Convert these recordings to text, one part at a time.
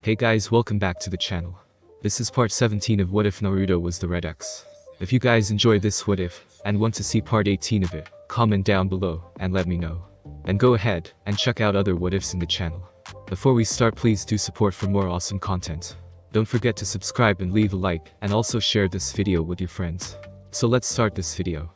Hey guys, welcome back to the channel. This is part 17 of What If Naruto Was the Red X. If you guys enjoy this what if, and want to see part 18 of it, comment down below, and let me know. And go ahead, and check out other what ifs in the channel. Before we start, please do support for more awesome content. Don't forget to subscribe and leave a like, and also share this video with your friends. So let's start this video.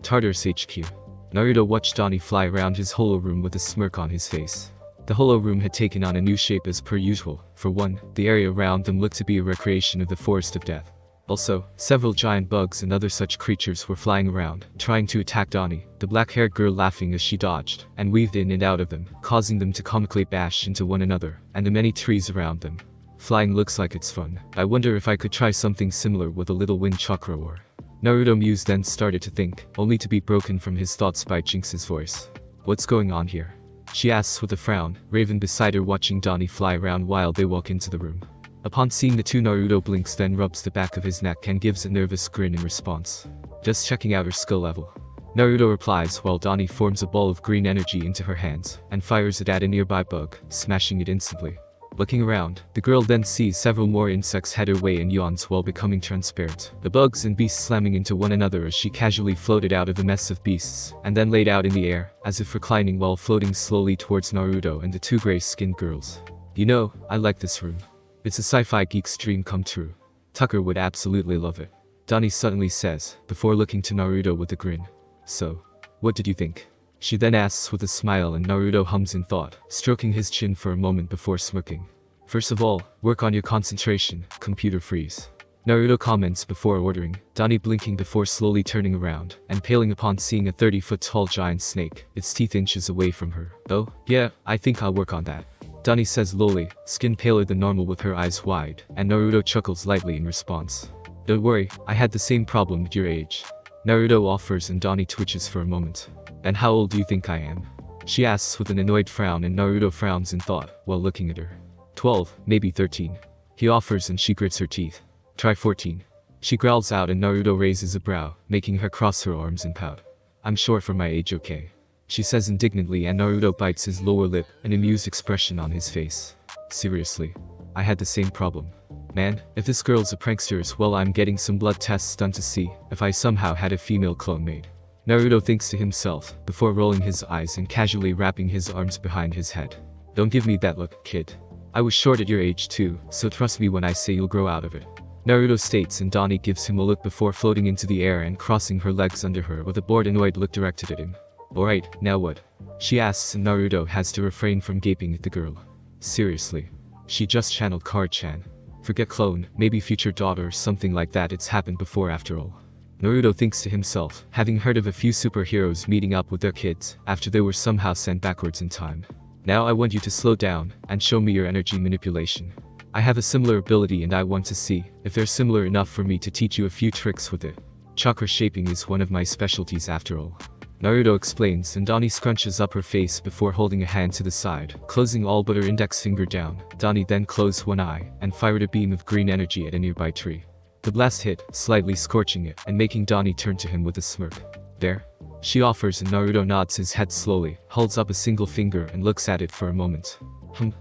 Tartarus HQ. Naruto watched Dani fly around his holo room with a smirk on his face. The holo room had taken on a new shape as per usual. For one, the area around them looked to be a recreation of the Forest of Death. Also, several giant bugs and other such creatures were flying around, trying to attack Dani, the black-haired girl laughing as she dodged, and weaved in and out of them, causing them to comically bash into one another, and the many trees around them. Flying looks like it's fun. I wonder if I could try something similar with a little wind chakra or... Naruto mused, then started to think, only to be broken from his thoughts by Jinx's voice. What's going on here? She asks with a frown, Raven beside her watching Dani fly around while they walk into the room. Upon seeing the two, Naruto blinks, then rubs the back of his neck and gives a nervous grin in response. Just checking out her skill level. Naruto replies while Dani forms a ball of green energy into her hands, and fires it at a nearby bug, smashing it instantly. Looking around, the girl then sees several more insects head her way and yawns while becoming transparent. The bugs and beasts slamming into one another as she casually floated out of the mess of beasts, and then laid out in the air, as if reclining while floating slowly towards Naruto and the two gray-skinned girls. You know, I like this room. It's a sci-fi geek's dream come true. Tucker would absolutely love it. Dani suddenly says, before looking to Naruto with a grin. So, what did you think? She then asks with a smile, and Naruto hums in thought, stroking his chin for a moment before smirking. First of all, work on your concentration, computer freeze. Naruto comments before ordering, Dani blinking before slowly turning around, and paling upon seeing a 30-foot tall giant snake, its teeth inches away from her. Oh, yeah, I think I'll work on that. Dani says lowly, skin paler than normal with her eyes wide, and Naruto chuckles lightly in response. Don't worry, I had the same problem at your age. Naruto offers and Dani twitches for a moment. And how old do you think I am? She asks with an annoyed frown, and Naruto frowns in thought, while looking at her. 12, maybe 13. He offers and she grits her teeth. Try 14. She growls out and Naruto raises a brow, making her cross her arms and pout. I'm short for my age, okay? She says indignantly, and Naruto bites his lower lip, an amused expression on his face. Seriously. I had the same problem. Man, if this girl's a prankster, well, I'm getting some blood tests done to see if I somehow had a female clone made. Naruto thinks to himself, before rolling his eyes and casually wrapping his arms behind his head. Don't give me that look, kid. I was short at your age too, so trust me when I say you'll grow out of it. Naruto states, and Dani gives him a look before floating into the air and crossing her legs under her with a bored, annoyed look directed at him. Alright, now what? She asks, and Naruto has to refrain from gaping at the girl. Seriously. She just channeled Card-chan. Forget clone, maybe future daughter or something like that. It's happened before after all. Naruto thinks to himself, having heard of a few superheroes meeting up with their kids after they were somehow sent backwards in time. Now I want you to slow down and show me your energy manipulation. I have a similar ability and I want to see if they're similar enough for me to teach you a few tricks with it. Chakra shaping is one of my specialties after all. Naruto explains, and Dani scrunches up her face before holding a hand to the side, closing all but her index finger down. Dani then closed one eye and fired a beam of green energy at a nearby tree. The blast hit, slightly scorching it, and making Dani turn to him with a smirk. There? She offers, and Naruto nods his head slowly, holds up a single finger and looks at it for a moment.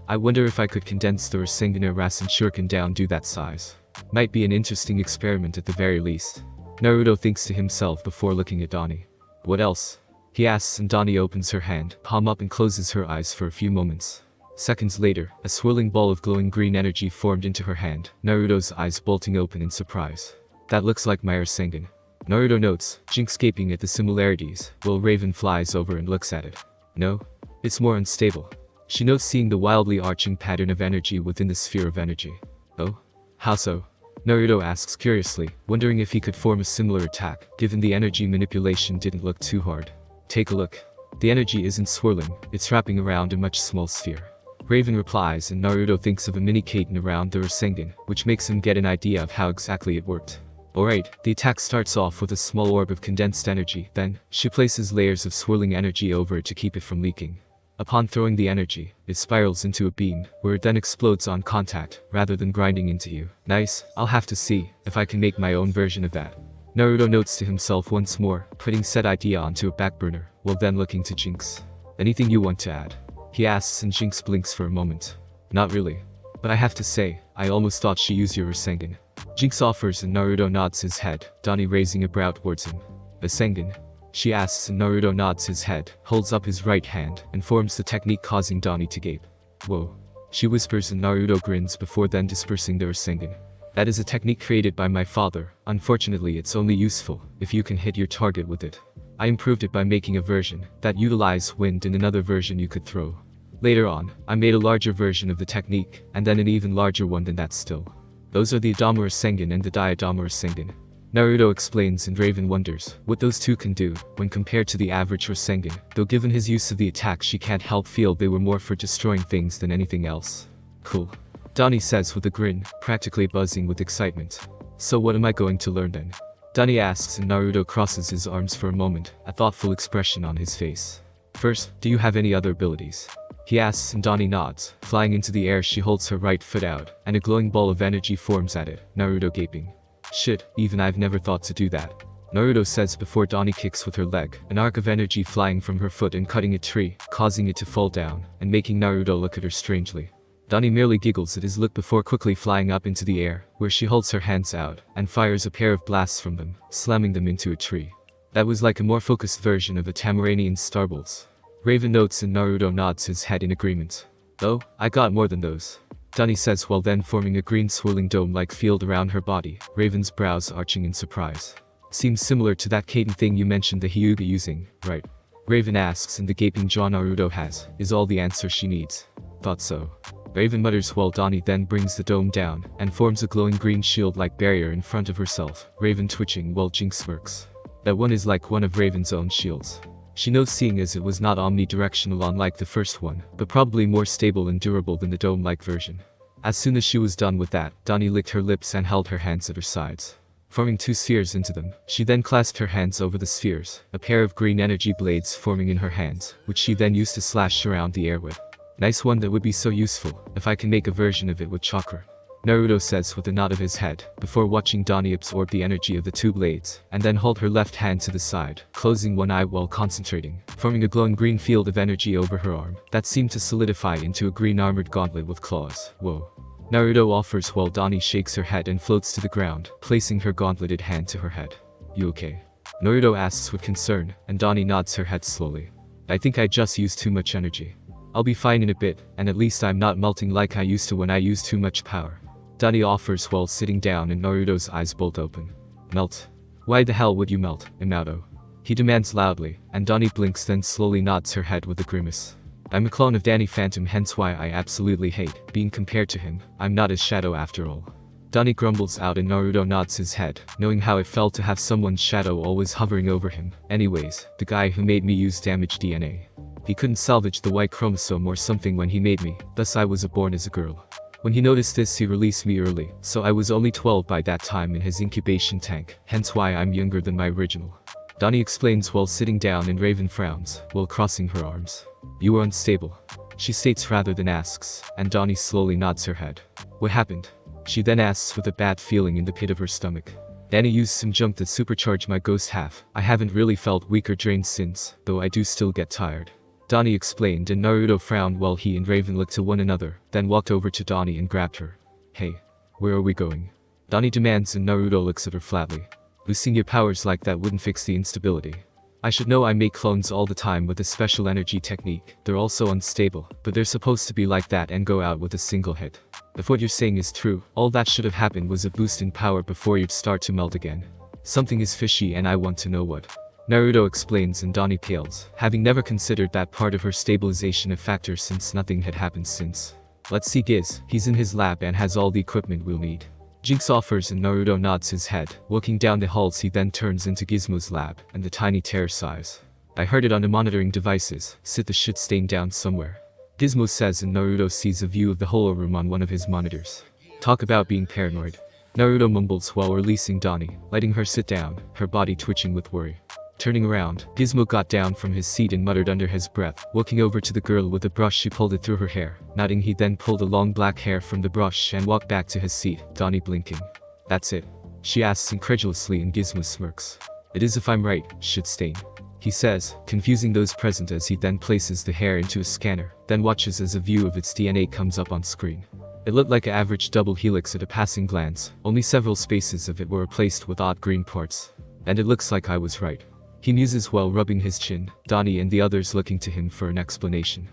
I wonder if I could condense the Rasengan or Rasen Shuriken down to that size. Might be an interesting experiment at the very least. Naruto thinks to himself before looking at Dani. What else? He asks, and Dani opens her hand, palm up, and closes her eyes for a few moments. Seconds later, a swirling ball of glowing green energy formed into her hand, Naruto's eyes bolting open in surprise. That looks like my Rasengan. Naruto notes, Jinx gaping at the similarities, while Raven flies over and looks at it. No? It's more unstable. She notes seeing the wildly arching pattern of energy within the sphere of energy. Oh? How so? Naruto asks curiously, wondering if he could form a similar attack, given the energy manipulation didn't look too hard. Take a look. The energy isn't swirling, it's wrapping around a much small sphere. Raven replies, and Naruto thinks of a mini Kaiten around the Rasengan, which makes him get an idea of how exactly it worked. Alright, the attack starts off with a small orb of condensed energy, then, she places layers of swirling energy over it to keep it from leaking. Upon throwing the energy, it spirals into a beam, where it then explodes on contact, rather than grinding into you. Nice, I'll have to see if I can make my own version of that. Naruto notes to himself once more, putting said idea onto a back burner, while then looking to Jinx. Anything you want to add? He asks, and Jinx blinks for a moment. Not really. But I have to say, I almost thought she used your Rasengan. Jinx offers and Naruto nods his head, Dani raising a brow towards him. Rasengan? She asks and Naruto nods his head, holds up his right hand, and forms the technique causing Dani to gape. Whoa. She whispers and Naruto grins before then dispersing the Rasengan. That is a technique created by my father. Unfortunately, it's only useful if you can hit your target with it. I improved it by making a version that utilized wind and another version you could throw. Later on, I made a larger version of the technique, and then an even larger one than that still. Those are the Adama Rasengan and the Diadama Rasengan. Naruto explains and Raven wonders what those two can do when compared to the average Rasengan, though given his use of the attack she can't help feel they were more for destroying things than anything else. Cool. Dani says with a grin, practically buzzing with excitement. So what am I going to learn then? Dani asks and Naruto crosses his arms for a moment, a thoughtful expression on his face. First, do you have any other abilities? He asks and Dani nods. Flying into the air she holds her right foot out, and a glowing ball of energy forms at it, Naruto gaping. Shit, even I've never thought to do that. Naruto says before Dani kicks with her leg, an arc of energy flying from her foot and cutting a tree, causing it to fall down, and making Naruto look at her strangely. Dani merely giggles at his look before quickly flying up into the air, where she holds her hands out, and fires a pair of blasts from them, slamming them into a tree. That was like a more focused version of the Tamaranian Starballs. Raven notes and Naruto nods his head in agreement. Oh, I got more than those. Dani says while then forming a green swirling dome-like field around her body, Raven's brows arching in surprise. Seems similar to that Kaden thing you mentioned the Hyuga using, right? Raven asks and the gaping jaw Naruto has, is all the answer she needs. Thought so. Raven mutters while Dani then brings the dome down, and forms a glowing green shield-like barrier in front of herself, Raven twitching while Jinx smirks. That one is like one of Raven's own shields. She knows seeing as it was not omnidirectional unlike the first one, but probably more stable and durable than the dome-like version. As soon as she was done with that, Dani licked her lips and held her hands at her sides, forming two spheres into them. She then clasped her hands over the spheres, a pair of green energy blades forming in her hands, which she then used to slash around the air with. Nice one that would be so useful, if I can make a version of it with chakra. Naruto says with a nod of his head, before watching Dani absorb the energy of the two blades, and then hold her left hand to the side, closing one eye while concentrating, forming a glowing green field of energy over her arm, that seemed to solidify into a green armored gauntlet with claws. Whoa. Naruto offers while Dani shakes her head and floats to the ground, placing her gauntleted hand to her head. You okay? Naruto asks with concern, and Dani nods her head slowly. I think I just used too much energy. I'll be fine in a bit, and at least I'm not melting like I used to when I used too much power. Dani offers while sitting down and Naruto's eyes bolt open. Melt? Why the hell would you melt, Inato? He demands loudly, and Dani blinks then slowly nods her head with a grimace. I'm a clone of Danny Phantom, hence why I absolutely hate being compared to him. I'm not his shadow after all. Dani grumbles out and Naruto nods his head, knowing how it felt to have someone's shadow always hovering over him. Anyways, the guy who made me use damaged DNA. He couldn't salvage the Y chromosome or something when he made me, thus I was born as a girl. When he noticed this he released me early, so I was only 12 by that time in his incubation tank, hence why I'm younger than my original. Dani explains while sitting down and Raven frowns, while crossing her arms. You were unstable. She states rather than asks, and Dani slowly nods her head. What happened? She then asks with a bad feeling in the pit of her stomach. Dani used some junk that supercharged my ghost half. I haven't really felt weak or drained since, though I do still get tired. Dani explained and Naruto frowned while he and Raven looked to one another, then walked over to Dani and grabbed her. Hey, where are we going? Dani demands and Naruto looks at her flatly. Boosting your powers like that wouldn't fix the instability. I should know I make clones all the time with a special energy technique. They're also unstable, but they're supposed to be like that and go out with a single hit. If what you're saying is true, all that should have happened was a boost in power before you'd start to melt again. Something is fishy and I want to know what. Naruto explains and Dani pales, having never considered that part of her stabilization a factor since nothing had happened since. Let's see Giz, he's in his lab and has all the equipment we'll need. Jinx offers and Naruto nods his head. Walking down the halls he then turns into Gizmo's lab, and the tiny terror sighs. I heard it on the monitoring devices, sit the shit stain down somewhere. Gizmo says and Naruto sees a view of the holo room on one of his monitors. Talk about being paranoid. Naruto mumbles while releasing Dani, letting her sit down, her body twitching with worry. Turning around, Gizmo got down from his seat and muttered under his breath, walking over to the girl with a brush she pulled it through her hair. Nodding he then pulled a long black hair from the brush and walked back to his seat, Dani blinking. That's it? She asks incredulously and Gizmo smirks. It is if I'm right, shit stain. He says, confusing those present as he then places the hair into a scanner, then watches as a view of its DNA comes up on screen. It looked like an average double helix at a passing glance, only several spaces of it were replaced with odd green parts. And it looks like I was right. He muses while rubbing his chin, Dani and the others looking to him for an explanation.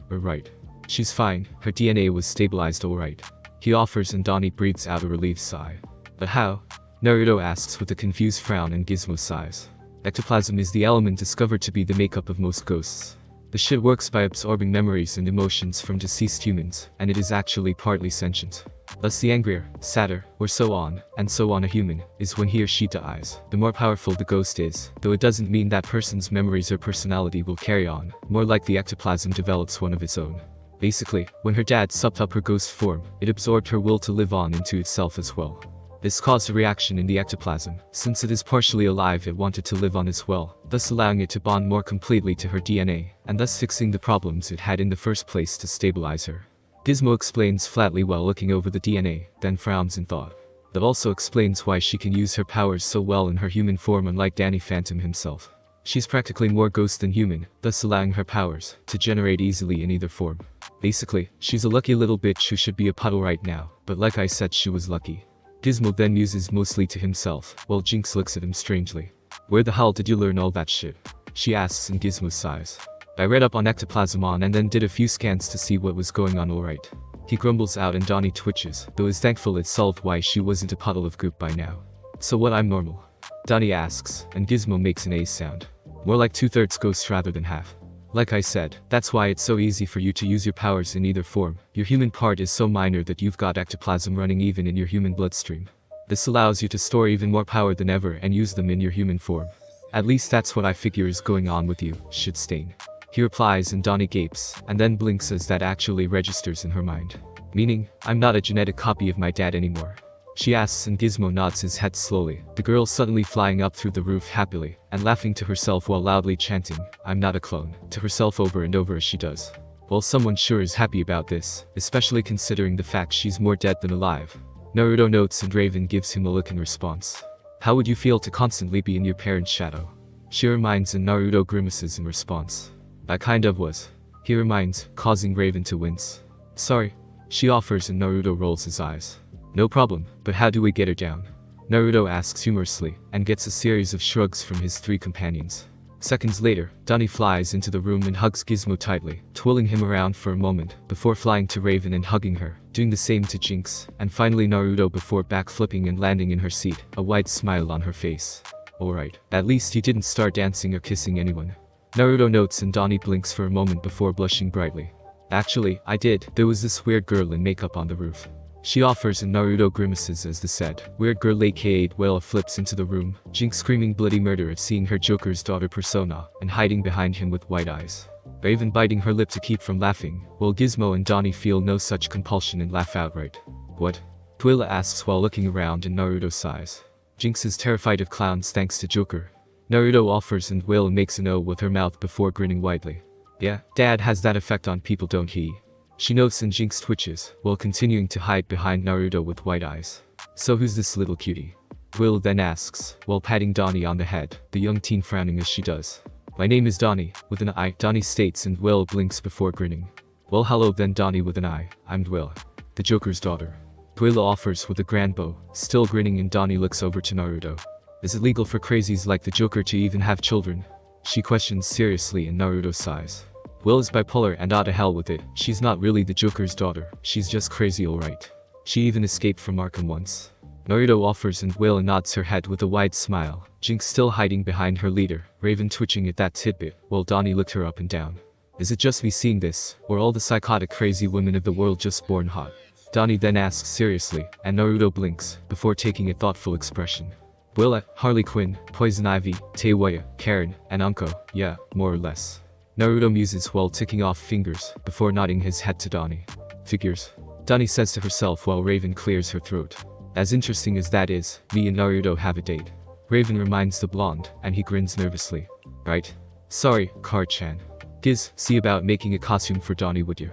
We're right. She's fine, her DNA was stabilized alright. He offers and Dani breathes out a relieved sigh. But how? Naruto asks with a confused frown and Gizmo sighs. Ectoplasm is the element discovered to be the makeup of most ghosts. The shit works by absorbing memories and emotions from deceased humans, and it is actually partly sentient. Thus the angrier, sadder, or so on a human, is when he or she dies, the more powerful the ghost is, though it doesn't mean that person's memories or personality will carry on, more like the ectoplasm develops one of its own. Basically, when her dad supped up her ghost form, it absorbed her will to live on into itself as well. This caused a reaction in the ectoplasm. Since it is partially alive, it wanted to live on as well, thus allowing it to bond more completely to her DNA, and thus fixing the problems it had in the first place to stabilize her. Gizmo explains flatly while looking over the DNA, then frowns in thought. That also explains why she can use her powers so well in her human form, unlike Dani Phantom himself. She's practically more ghost than human, thus allowing her powers to generate easily in either form. Basically, she's a lucky little bitch who should be a puddle right now, but like I said, she was lucky. Gizmo then muses mostly to himself, while Jinx looks at him strangely. Where the hell did you learn all that shit? She asks and Gizmo sighs. I read up on ectoplasm and then did a few scans to see what was going on alright. He grumbles out and Dani twitches, though is thankful it solved why she wasn't a puddle of goop by now. So what, I'm normal? Dani asks, and Gizmo makes an A sound. More like 2/3 ghost rather than half. Like I said, that's why it's so easy for you to use your powers in either form. Your human part is so minor that you've got ectoplasm running even in your human bloodstream. This allows you to store even more power than ever and use them in your human form. At least that's what I figure is going on with you, Shitstain. He replies and Dani gapes, and then blinks as that actually registers in her mind. Meaning, I'm not a genetic copy of my dad anymore. She asks and Gizmo nods his head slowly, the girl suddenly flying up through the roof happily, and laughing to herself while loudly chanting, I'm not a clone, to herself over and over as she does. Well, someone sure is happy about this, especially considering the fact she's more dead than alive. Naruto notes and Raven gives him a look in response. How would you feel to constantly be in your parents' shadow? She reminds and Naruto grimaces in response. I kind of was. He reminds, causing Raven to wince. Sorry. She offers and Naruto rolls his eyes. No problem, but how do we get her down? Naruto asks humorously, and gets a series of shrugs from his three companions. Seconds later, Dani flies into the room and hugs Gizmo tightly, twirling him around for a moment, before flying to Raven and hugging her, doing the same to Jinx, and finally Naruto before backflipping and landing in her seat, a wide smile on her face. Alright, at least you didn't start dancing or kissing anyone. Naruto notes and Dani blinks for a moment before blushing brightly. Actually, I did. There was this weird girl in makeup on the roof. She offers and Naruto grimaces as the said weird girl aka Whale flips into the room, Jinx screaming bloody murder at seeing her Joker's daughter persona, and hiding behind him with wide eyes. Raven biting her lip to keep from laughing, while Gizmo and Dani feel no such compulsion and laugh outright. What? Twyla asks while looking around and Naruto sighs. Jinx is terrified of clowns thanks to Joker. Naruto offers and Whale makes an O with her mouth before grinning widely. Yeah, Dad has that effect on people, don't he? She notes and Jinx twitches, while continuing to hide behind Naruto with wide eyes. So who's this little cutie? Will then asks, while patting Dani on the head, the young teen frowning as she does. My name is Dani, with an I, Dani states and Will blinks before grinning. Well hello then Dani with an I, I'm Will, the Joker's daughter. Twyla offers with a grand bow, still grinning and Dani looks over to Naruto. Is it legal for crazies like the Joker to even have children? She questions seriously and Naruto sighs. Will is bipolar and out of hell with it, she's not really the Joker's daughter, she's just crazy alright. She even escaped from Arkham once. Naruto offers and Will nods her head with a wide smile, Jinx still hiding behind her leader, Raven twitching at that tidbit, while Dani looked her up and down. Is it just me seeing this, or all the psychotic crazy women of the world just born hot? Dani then asks seriously, and Naruto blinks, before taking a thoughtful expression. Will, Harley Quinn, Poison Ivy, Teiwaya, Karen, and Anko, yeah, more or less. Naruto muses while ticking off fingers, before nodding his head to Dani. Figures. Dani says to herself while Raven clears her throat. As interesting as that is, me and Naruto have a date. Raven reminds the blonde, and he grins nervously. Right? Sorry, Card-chan. Giz, see about making a costume for Dani would you?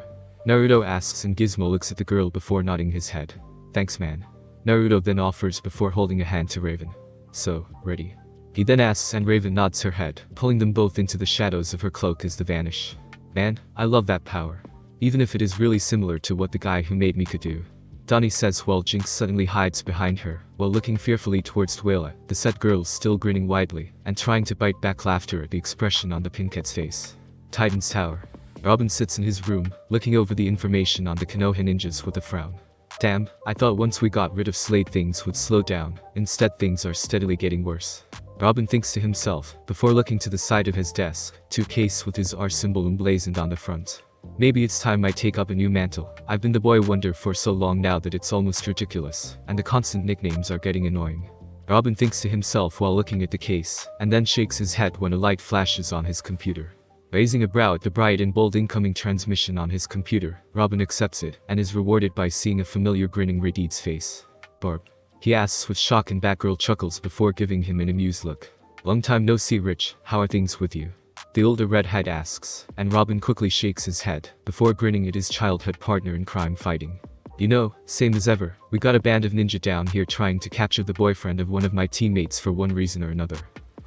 Naruto asks and Gizmo looks at the girl before nodding his head. Thanks man. Naruto then offers before holding a hand to Raven. So, ready? He then asks and Raven nods her head, pulling them both into the shadows of her cloak as they vanish. Man, I love that power. even if it is really similar to what the guy who made me could do. Dani says while Jinx suddenly hides behind her, while looking fearfully towards Dwayla, the set girl still grinning widely, and trying to bite back laughter at the expression on the Pinket's face. Titan's Tower. Robin sits in his room, looking over the information on the Konoha ninjas with a frown. Damn, I thought once we got rid of Slade things would slow down, instead things are steadily getting worse. Robin thinks to himself, before looking to the side of his desk, to a case with his R symbol emblazoned on the front. Maybe it's time I take up a new mantle. I've been the boy wonder for so long now that it's almost ridiculous, and the constant nicknames are getting annoying. Robin thinks to himself while looking at the case, and then shakes his head when a light flashes on his computer. Raising a brow at the bright and bold incoming transmission on his computer, Robin accepts it, and is rewarded by seeing a familiar grinning Radid's face. Barb. He asks with shock, and Batgirl chuckles before giving him an amused look. Long time no see, Rich, how are things with you? The older redhead asks, and Robin quickly shakes his head, before grinning at his childhood partner in crime fighting. You know, same as ever, we got a band of ninja down here trying to capture the boyfriend of one of my teammates for one reason or another.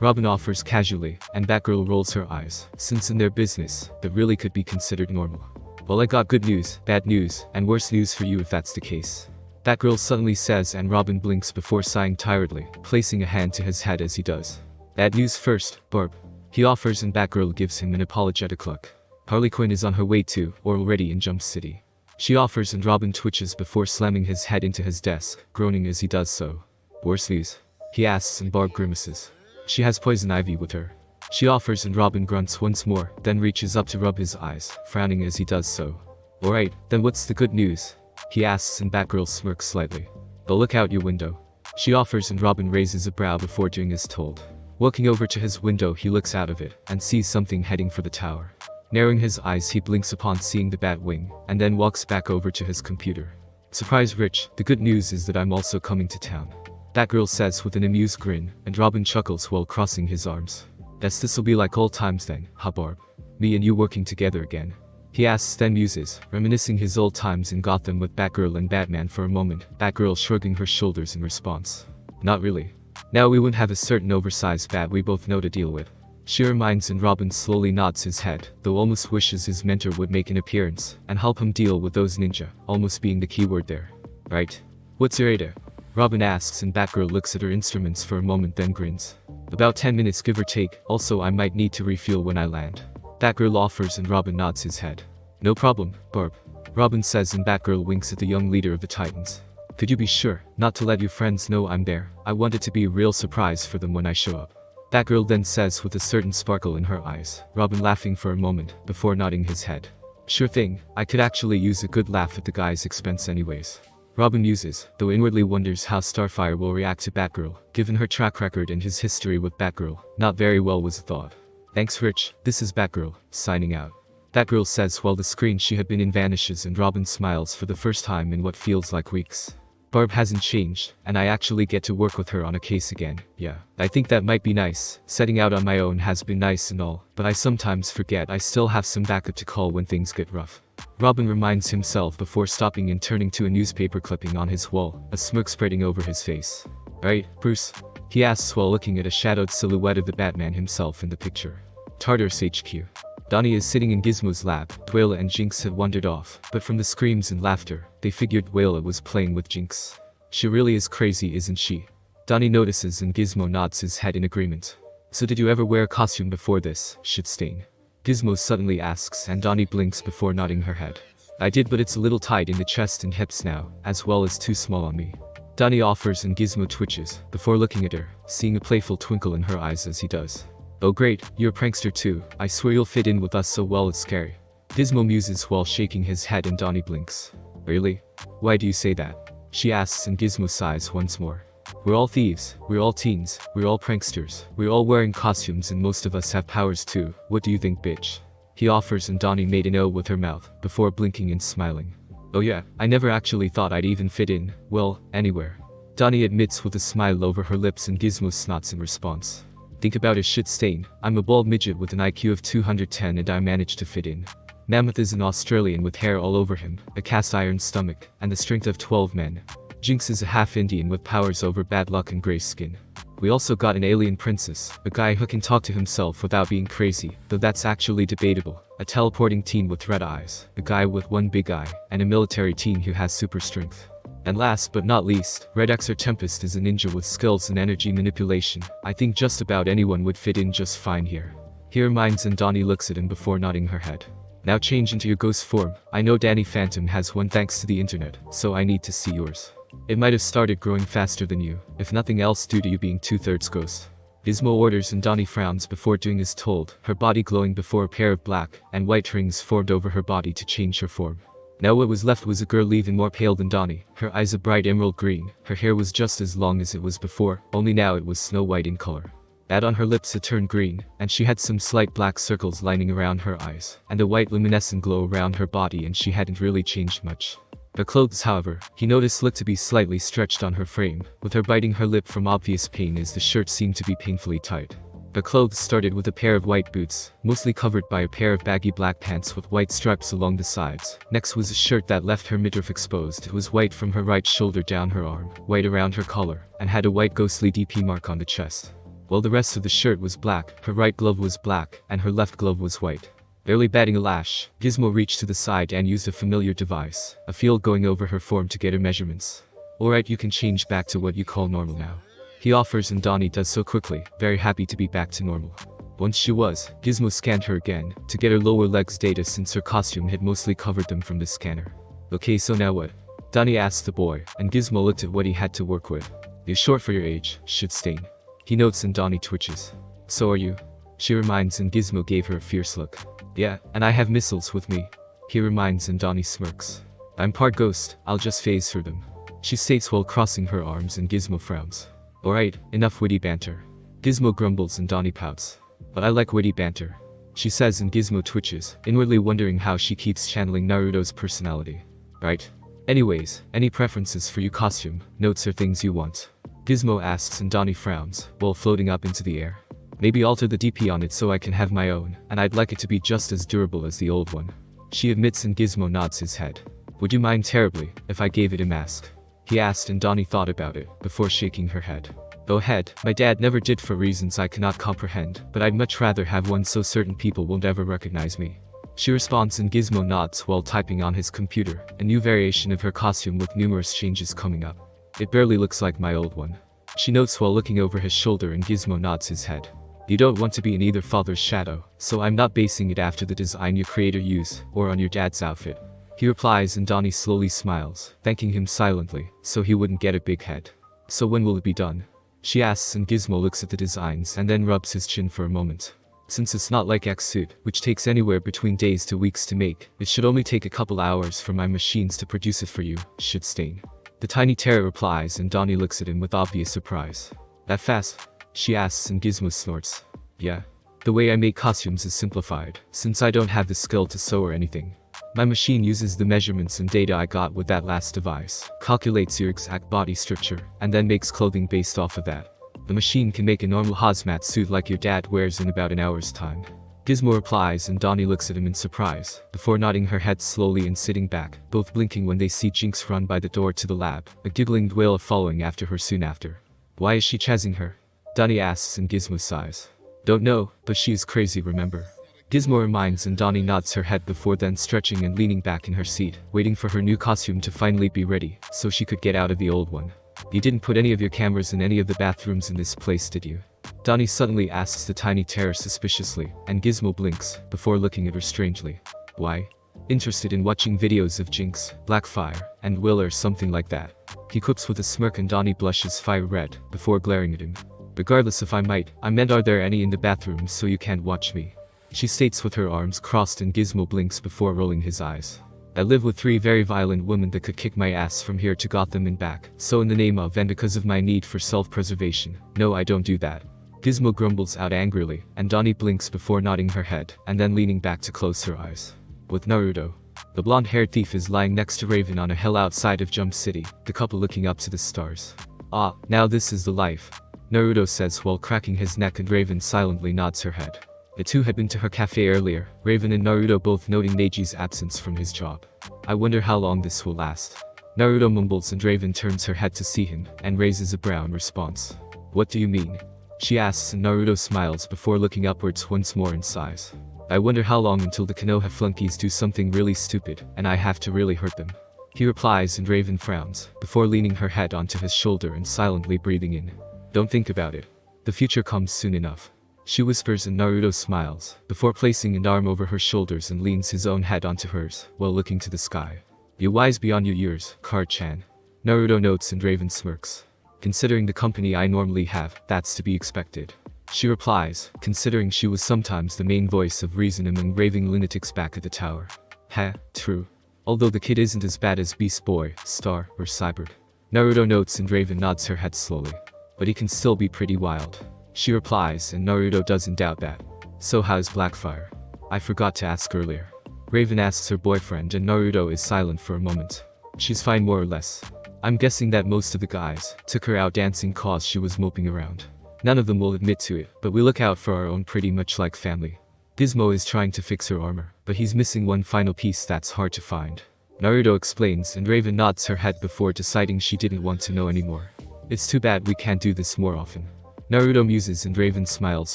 Robin offers casually, and Batgirl rolls her eyes, since in their business, that really could be considered normal. Well, I got good news, bad news, and worse news for you if that's the case. Batgirl suddenly says, and Robin blinks before sighing tiredly, placing a hand to his head as he does. Bad news first, Barb. He offers, and Batgirl gives him an apologetic look. Harley Quinn is on her way to, or already in Jump City. She offers, and Robin twitches before slamming his head into his desk, groaning as he does so. Worse news? He asks, and Barb grimaces. She has poison ivy with her. She offers, and Robin grunts once more, then reaches up to rub his eyes, frowning as he does so. Alright, then what's the good news? He asks, and Batgirl smirks slightly. But look out your window. She offers, and Robin raises a brow before doing as told. Walking over to his window, he looks out of it, and sees something heading for the tower. Narrowing his eyes, he blinks upon seeing the bat wing, and then walks back over to his computer. Surprise, Rich, the good news is that I'm also coming to town. Batgirl says with an amused grin, and Robin chuckles while crossing his arms. Guess this'll be like old times then, huh Barb? Me and you working together again. He asks, then muses, reminiscing his old times in Gotham with Batgirl and Batman for a moment, Batgirl shrugging her shoulders in response. Not really. Now we wouldn't have a certain oversized bat we both know to deal with. She reminds, and Robin slowly nods his head, though almost wishes his mentor would make an appearance, and help him deal with those ninja, almost being the key word there. Right? What's your ADA? Robin asks, and Batgirl looks at her instruments for a moment then grins. About 10 minutes give or take, also I might need to refuel when I land. Batgirl offers, and Robin nods his head. No problem, Barb. Robin says, and Batgirl winks at the young leader of the Titans. Could you be sure not to let your friends know I'm there? I want it to be a real surprise for them when I show up. Batgirl then says with a certain sparkle in her eyes, Robin laughing for a moment, before nodding his head. Sure thing, I could actually use a good laugh at the guy's expense anyways. Robin muses, though inwardly wonders how Starfire will react to Batgirl, given her track record and his history with Batgirl. Not very well was the thought. Thanks Rich, this is Batgirl, signing out. Batgirl says while the screen she had been in vanishes, and Robin smiles for the first time in what feels like weeks. Barb hasn't changed, and I actually get to work with her on a case again. Yeah, I think that might be nice. Setting out on my own has been nice and all, but I sometimes forget I still have some backup to call when things get rough. Robin reminds himself before stopping and turning to a newspaper clipping on his wall, a smirk spreading over his face. Right, Bruce? He asks while looking at a shadowed silhouette of the Batman himself in the picture. Tartarus HQ. Dani is sitting in Gizmo's lab. Dwayla and Jinx had wandered off, but from the screams and laughter, they figured Dwayla was playing with Jinx. She really is crazy, isn't she? Dani notices, and Gizmo nods his head in agreement. So did you ever wear a costume before this, Shitstain? Gizmo suddenly asks, and Dani blinks before nodding her head. I did, but it's a little tight in the chest and hips now, as well as too small on me. Dani offers, and Gizmo twitches, before looking at her, seeing a playful twinkle in her eyes as he does. Oh great, you're a prankster too. I swear you'll fit in with us so well it's scary. Gizmo muses while shaking his head, and Dani blinks. Really? Why do you say that? She asks, and Gizmo sighs once more. We're all thieves, we're all teens, we're all pranksters, we're all wearing costumes, and most of us have powers too. What do you think, bitch? He offers, and Dani made an O with her mouth, before blinking and smiling. Oh yeah, I never actually thought I'd even fit in, well, anywhere. Dani admits with a smile over her lips, and Gizmo snots in response. Think about it, Shitstain. I'm a bald midget with an IQ of 210 and I managed to fit in. Mammoth is an Australian with hair all over him, a cast iron stomach, and the strength of 12 men. Jinx is a half Indian with powers over bad luck and gray skin. We also got an alien princess, a guy who can talk to himself without being crazy, though that's actually debatable, a teleporting teen with red eyes, a guy with one big eye, and a military teen who has super strength. And last but not least, Red X or Tempest is a ninja with skills in energy manipulation. I think just about anyone would fit in just fine here. He reminds and Dani looks at him before nodding her head. Now change into your ghost form. I know Dani Phantom has one thanks to the internet, so I need to see yours. It might have started growing faster than you, if nothing else due to you being 2/3 ghost. Gizmo orders and Dani frowns before doing as told, her body glowing before a pair of black and white rings formed over her body to change her form. Now what was left was a girl even more pale than Dani, her eyes a bright emerald green, her hair was just as long as it was before, only now it was snow white in color. Add on her lips a turned green, and she had some slight black circles lining around her eyes, and a white luminescent glow around her body, and she hadn't really changed much. Her clothes, however, he noticed looked to be slightly stretched on her frame, with her biting her lip from obvious pain as the shirt seemed to be painfully tight. Her clothes started with a pair of white boots, mostly covered by a pair of baggy black pants with white stripes along the sides. Next was a shirt that left her midriff exposed. It was white from her right shoulder down her arm, white around her collar, and had a white ghostly DP mark on the chest. While the rest of the shirt was black, her right glove was black, and her left glove was white. Barely batting a lash, Gizmo reached to the side and used a familiar device, a field going over her form to get her measurements. Alright, you can change back to what you call normal now. He offers and Dani does so quickly, very happy to be back to normal. Once she was, Gizmo scanned her again, to get her lower legs data since her costume had mostly covered them from the scanner. Okay, so now what? Dani asked the boy, and Gizmo looked at what he had to work with. You're short for your age, should stain. He notes and Dani twitches. So are you? She reminds and Gizmo gave her a fierce look. Yeah, and I have missiles with me. He reminds and Dani smirks. I'm part ghost, I'll just phase through them. She states while crossing her arms and Gizmo frowns. Alright, enough witty banter. Gizmo grumbles and Dani pouts. But I like witty banter. She says and Gizmo twitches, inwardly wondering how she keeps channeling Naruto's personality. Right? Anyways, any preferences for your costume, notes or things you want? Gizmo asks and Dani frowns, while floating up into the air. Maybe alter the DP on it so I can have my own, and I'd like it to be just as durable as the old one. She admits and Gizmo nods his head. Would you mind terribly, if I gave it a mask? He asked and Dani thought about it, before shaking her head. Go ahead, my dad never did for reasons I cannot comprehend, but I'd much rather have one so certain people won't ever recognize me. She responds and Gizmo nods while typing on his computer, a new variation of her costume with numerous changes coming up. It barely looks like my old one. She notes while looking over his shoulder and Gizmo nods his head. You don't want to be in either father's shadow, so I'm not basing it after the design your creator used, or on your dad's outfit. He replies and Dani slowly smiles, thanking him silently, so he wouldn't get a big head. So when will it be done? She asks and Gizmo looks at the designs and then rubs his chin for a moment. Since it's not like X suit, which takes anywhere between days to weeks to make, it should only take a couple hours for my machines to produce it for you, should stain. The tiny terror replies and Dani looks at him with obvious surprise. That fast? She asks and Gizmo snorts. Yeah. The way I make costumes is simplified, since I don't have the skill to sew or anything. My machine uses the measurements and data I got with that last device, calculates your exact body structure, and then makes clothing based off of that. The machine can make a normal hazmat suit like your dad wears in about an hour's time. Gizmo replies and Dani looks at him in surprise, before nodding her head slowly and sitting back, both blinking when they see Jinx run by the door to the lab, a giggling Dwayla following after her soon after. Why is she chasing her? Dani asks and Gizmo sighs. Don't know, but she is crazy, remember? Gizmo reminds and Dani nods her head before then stretching and leaning back in her seat, waiting for her new costume to finally be ready, so she could get out of the old one. You didn't put any of your cameras in any of the bathrooms in this place, did you? Dani suddenly asks the tiny terror suspiciously, and Gizmo blinks, before looking at her strangely. Why? Interested in watching videos of Jinx, Blackfire, and Will or something like that. He quips with a smirk and Dani blushes fire red, before glaring at him. Regardless if I might, I meant are there any in the bathrooms so you can't watch me? She states with her arms crossed and Gizmo blinks before rolling his eyes. I live with 3 very violent women that could kick my ass from here to Gotham and back, so in the name of and because of my need for self-preservation, no I don't do that. Gizmo grumbles out angrily, and Dani blinks before nodding her head, and then leaning back to close her eyes. With Naruto. The blonde-haired thief is lying next to Raven on a hill outside of Jump City, the couple looking up to the stars. Ah, now this is the life. Naruto says while cracking his neck and Raven silently nods her head. The two had been to her cafe earlier, Raven and Naruto both noting Neji's absence from his job. I wonder how long this will last. Naruto mumbles and Raven turns her head to see him, and raises a brow in response. What do you mean? She asks and Naruto smiles before looking upwards once more in sighs. I wonder how long until the Konoha flunkies do something really stupid, and I have to really hurt them. He replies and Raven frowns, before leaning her head onto his shoulder and silently breathing in. Don't think about it. The future comes soon enough. She whispers and Naruto smiles, before placing an arm over her shoulders and leans his own head onto hers, while looking to the sky. You're wise beyond your years, Card-chan. Naruto notes and Raven smirks. Considering the company I normally have, that's to be expected. She replies, considering she was sometimes the main voice of reason among raving lunatics back at the tower. Heh, true. Although the kid isn't as bad as Beast Boy, Star, or Cyborg. Naruto notes and Raven nods her head slowly. But he can still be pretty wild. She replies and Naruto doesn't doubt that. So how's Blackfire? I forgot to ask earlier. Raven asks her boyfriend and Naruto is silent for a moment. She's fine more or less. I'm guessing that most of the guys took her out dancing cause she was moping around. None of them will admit to it, but we look out for our own pretty much like family. Gizmo is trying to fix her armor, but he's missing one final piece that's hard to find. Naruto explains and Raven nods her head before deciding she didn't want to know anymore. It's too bad we can't do this more often. Naruto muses and Raven smiles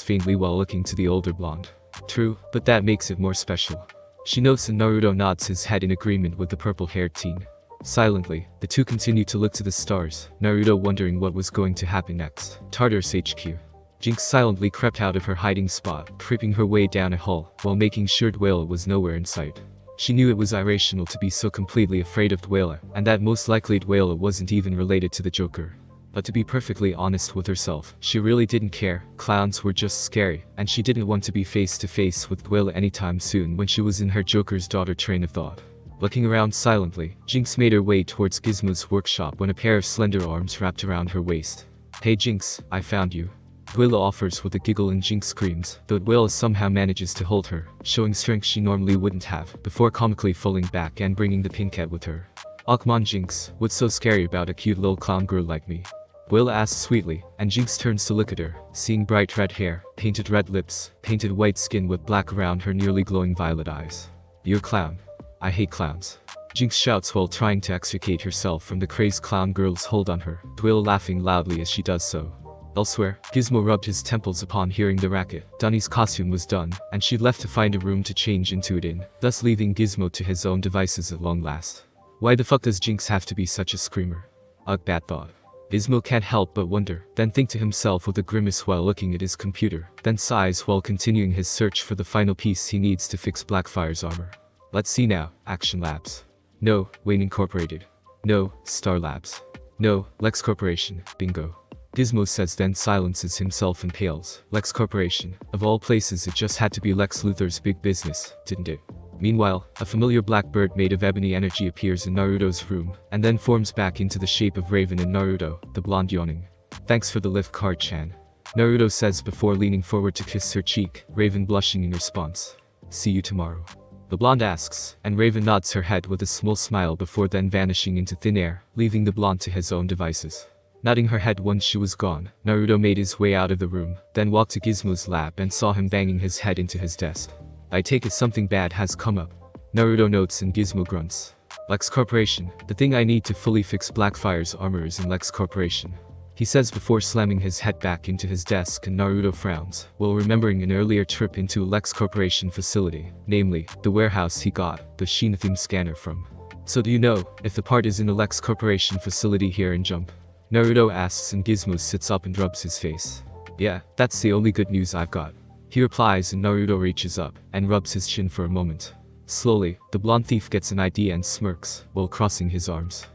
faintly while looking to the older blonde. True, but that makes it more special. She notes and Naruto nods his head in agreement with the purple-haired teen. Silently, the two continue to look to the stars, Naruto wondering what was going to happen next. Tartarus HQ. Jinx silently crept out of her hiding spot, creeping her way down a hall, while making sure Dwayla was nowhere in sight. She knew it was irrational to be so completely afraid of Dwayla, and that most likely Dwayla wasn't even related to the Joker. But to be perfectly honest with herself, she really didn't care. Clowns were just scary, and she didn't want to be face to face with Dwayla anytime soon when she was in her Joker's daughter train of thought. Looking around silently, Jinx made her way towards Gizmo's workshop when a pair of slender arms wrapped around her waist. Hey Jinx, I found you. Dwayla offers with a giggle and Jinx screams, though Dwayla somehow manages to hold her, showing strength she normally wouldn't have, before comically falling back and bringing the pin cat with her. "Oh come on Jinx, what's so scary about a cute little clown girl like me?" Dwayla asks sweetly, and Jinx turns to look at her, seeing bright red hair, painted red lips, painted white skin with black around her nearly glowing violet eyes. "You're a clown. I hate clowns." Jinx shouts while trying to extricate herself from the crazed clown girl's hold on her, Dwayla laughing loudly as she does so. Elsewhere, Gizmo rubbed his temples upon hearing the racket. Dani's costume was done, and she'd left to find a room to change into it in, thus leaving Gizmo to his own devices at long last. Why the fuck does Jinx have to be such a screamer? Ugh, bad thought. Gizmo can't help but wonder, then think to himself with a grimace while looking at his computer, then sighs while continuing his search for the final piece he needs to fix Blackfire's armor. Let's see now, Action Labs. No, Wayne Incorporated. No, Star Labs. No, Lex Corporation, bingo. Gizmo says then silences himself and pales. Lex Corporation. Of all places it just had to be Lex Luthor's big business, didn't it? Meanwhile, a familiar black bird made of ebony energy appears in Naruto's room, and then forms back into the shape of Raven and Naruto, the blonde yawning. Thanks for the lift Card-chan. Naruto says before leaning forward to kiss her cheek, Raven blushing in response. See you tomorrow. The blonde asks, and Raven nods her head with a small smile before then vanishing into thin air, leaving the blonde to his own devices. Nodding her head once she was gone, Naruto made his way out of the room, then walked to Gizmo's lab and saw him banging his head into his desk. I take it something bad has come up. Naruto notes and Gizmo grunts. Lex Corporation. The thing I need to fully fix Blackfire's armor is in Lex Corporation. He says before slamming his head back into his desk, and Naruto frowns, while remembering an earlier trip into a Lex Corporation facility, namely, the warehouse he got the Sheenatheme scanner from. So do you know if the part is in a Lex Corporation facility here in Jump? Naruto asks and Gizmo sits up and rubs his face. Yeah, that's the only good news I've got. He replies and Naruto reaches up and rubs his chin for a moment. Slowly, the blonde thief gets an idea and smirks, while crossing his arms.